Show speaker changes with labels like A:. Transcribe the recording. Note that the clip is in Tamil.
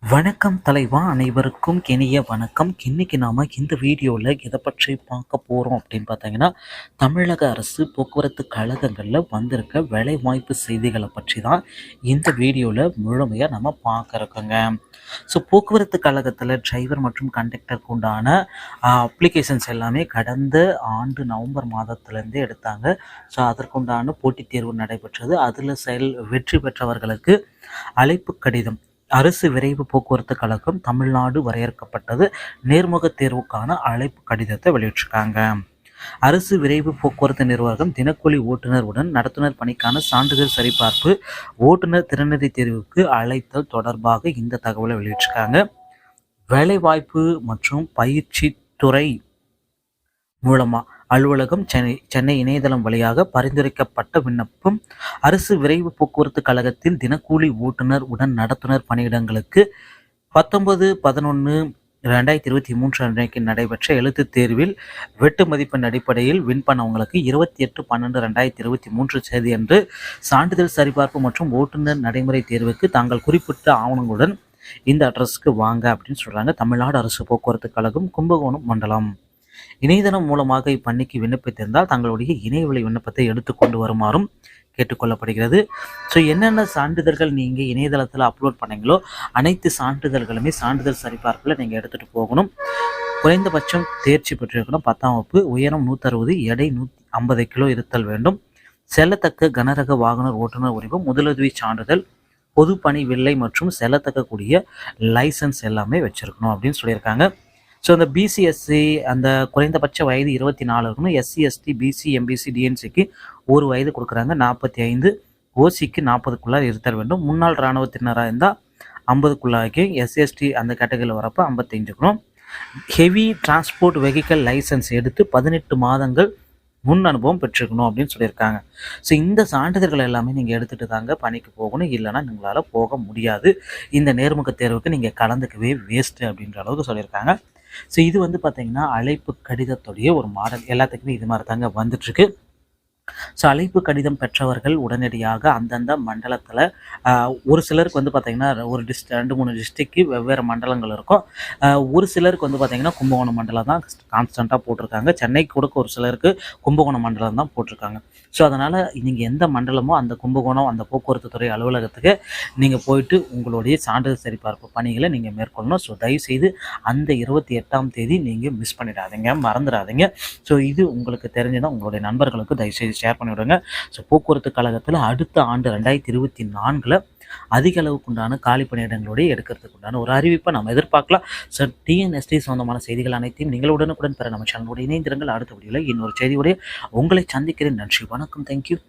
A: வணக்கம் தலைவா, அனைவருக்கும் இனிய வணக்கம். இன்னைக்கு நாம இந்த வீடியோவில் எதை பற்றி பார்க்க போகிறோம் அப்படின்னு பார்த்தீங்கன்னா, தமிழக அரசு போக்குவரத்து கழகங்களில் வந்திருக்க வேலைவாய்ப்பு செய்திகளை பற்றி தான் இந்த வீடியோவில் முழுமையாக நம்ம பார்க்க இருக்கோங்க. ஸோ போக்குவரத்து கழகத்தில் டிரைவர் மற்றும் கண்டக்டருக்கு உண்டான அப்ளிகேஷன்ஸ் எல்லாமே கடந்த ஆண்டு நவம்பர் மாதத்துலேருந்தே எடுத்தாங்க. ஸோ அதற்குண்டான போட்டித் தேர்வு நடைபெற்றது. அதில் வெற்றி பெற்றவர்களுக்கு அழைப்பு கடிதம் அரசு விரைவு போக்குவரத்து கழகம் தமிழ்நாடு வரையறுக்கப்பட்டது நேர்முக தேர்வுக்கான அழைப்பு கடிதத்தை வெளியிட்டிருக்காங்க. அரசு விரைவு போக்குவரத்து நிர்வாகம் தினக்கூலி ஓட்டுநர் உடன் நடத்துனர் பணிக்கான சான்றிதழ் சரிபார்ப்பு ஓட்டுநர் திறனறி தேர்வுக்கு அழைத்தல் தொடர்பாக இந்த தகவலை வெளியிட்டிருக்காங்க. வேலைவாய்ப்பு மற்றும் பயிற்சி துறை மூலமாக அலுவலகம் சென்னை இணையதளம் வழியாக பரிந்துரைக்கப்பட்ட விண்ணப்பம் அரசு விரைவு போக்குவரத்து கழகத்தில் தினக்கூலி ஓட்டுநர் உடன் நடத்துனர் பணியிடங்களுக்கு 19/11/2023 அன்றைக்கு நடைபெற்ற எழுத்துத் தேர்வில் வெட்டு மதிப்பெண் அடிப்படையில் வின் பண்ணவங்களுக்கு 28/12/2023 தேதியன்று சான்றிதழ் சரிபார்ப்பு மற்றும் ஓட்டுநர் நடைமுறை தேர்வுக்கு தாங்கள் குறிப்பிட்ட ஆவணங்களுடன் இந்த அட்ரஸ்க்கு வாங்க அப்படின்னு சொல்றாங்க. தமிழ்நாடு அரசு போக்குவரத்து கழகம், கும்பகோணம் மண்டலம். இணையதளம் மூலமாக இப்பணிக்கு விண்ணப்பித்திருந்தால் தங்களுடைய இணையவழி விண்ணப்பத்தை எடுத்துக்கொண்டு வருமாறும் கேட்டுக்கொள்ளப்படுகிறது. ஸோ என்னென்ன சான்றிதழ்கள் நீங்கள் இணையதளத்தில் அப்லோட் பண்ணீங்களோ அனைத்து சான்றிதழ்களுமே சான்றிதழ் சரிபார்ப்பில் நீங்கள் எடுத்துகிட்டு போகணும். குறைந்தபட்சம் தேர்ச்சி பெற்றிருக்கணும். 10ஆம் வகுப்பு, உயரம் 160, எடை 150 கிலோ இருத்தல் வேண்டும். செல்லத்தக்க கனரக வாகன ஓட்டுநர் உரிமம், முதலுதவி சான்றிதழ், பொது பணி வில்லை மற்றும் செல்லத்தக்கக்கூடிய லைசன்ஸ் எல்லாமே வச்சுருக்கணும் அப்படின்னு சொல்லியிருக்காங்க. ஸோ அந்த பிசிஎஸ்சி அந்த குறைந்தபட்ச வயது 24 இருக்கணும். எஸ்சி, எஸ்டி, பிசி, எம்பிசி, டிஎன்சிக்கு 1 வயது கொடுக்குறாங்க. 45, ஓசிக்கு 40க்குள்ளாக இருத்தல் வேண்டும். முன்னாள் இராணுவத்தினராக இருந்தால் 50க்குள்ளாகி, எஸ்எஸ்டி அந்த கேட்டகரியில் வரப்போ 55 இருக்கணும். ஹெவி டிரான்ஸ்போர்ட் வெஹிக்கல் லைசன்ஸ் எடுத்து 18 மாதங்கள் முன் அனுபவம் பெற்றிருக்கணும் அப்படின்னு சொல்லியிருக்காங்க. ஸோ இந்த சான்றிதழ்கள் எல்லாமே நீங்கள் எடுத்துகிட்டு தாங்க பணிக்கு போகணும். இல்லைனா உங்களால் போக முடியாது. இந்த நேர்முக தேர்வுக்கு நீங்கள் கலந்துக்கவே வேஸ்ட்டு அப்படின்ற அளவுக்கு சொல்லியிருக்காங்க. ஸோ இது பார்த்தீங்கன்னா அழைப்பு கடிதத்துடைய ஒரு மாடல். எல்லாத்துக்குமே இது மாதிரி தாங்க வந்துட்டுருக்கு. ஸோ அழைப்பு கடிதம் பெற்றவர்கள் உடனடியாக அந்தந்த மண்டலத்தில் ஒரு சிலருக்கு பார்த்திங்கன்னா ஒரு 2-3 டிஸ்ட்ரிக்கு வெவ்வேறு மண்டலங்கள் இருக்கும். ஒரு சிலருக்கு பார்த்திங்கன்னா கும்பகோணம் மண்டலம் தான் கான்ஸ்டண்ட்டாக போட்டிருக்காங்க. சென்னைக்கு கூட ஒரு சிலருக்கு கும்பகோணம் மண்டலம் தான் போட்டிருக்காங்க. ஸோ அதனால் நீங்கள் எந்த மண்டலமோ அந்த கும்பகோணம் அந்த போக்குவரத்து துறை அலுவலகத்துக்கு நீங்கள் போயிட்டு உங்களுடைய சான்றிதழ் சரிபார்ப்பு பணிகளை நீங்கள் மேற்கொள்ளணும். ஸோ தயவுசெய்து அந்த 28ஆம் தேதி நீங்கள் மிஸ் பண்ணிடாதீங்க, மறந்துடாதீங்க. ஸோ இது உங்களுக்கு தெரிஞ்சுதான் உங்களுடைய நண்பர்களுக்கு தயவுசெய்து ஷேர் பண்ணிவிடுங்க. ஸோ போக்குவரத்து கழகத்தில் அடுத்த ஆண்டு 2024 அதிக அளவுக்கு உண்டான காலி பணியிடங்களுடைய எடுக்கிறதுக்கு உண்டான ஒரு அறிவிப்பை நம்ம எதிர்பார்க்கலாம். ஸோ டிஎன்எஸ்டி சொந்தமான செய்திகள் அனைத்தையும் நீங்கள் உடனுக்குடன் பெற நம்ம சேனலோட இணைந்திருங்கள். அடுத்த வீடியோவில் இன்னொரு செய்தியோடைய உங்களை சந்திக்கிறேன். நன்றி, வணக்கம், தேங்க்யூ.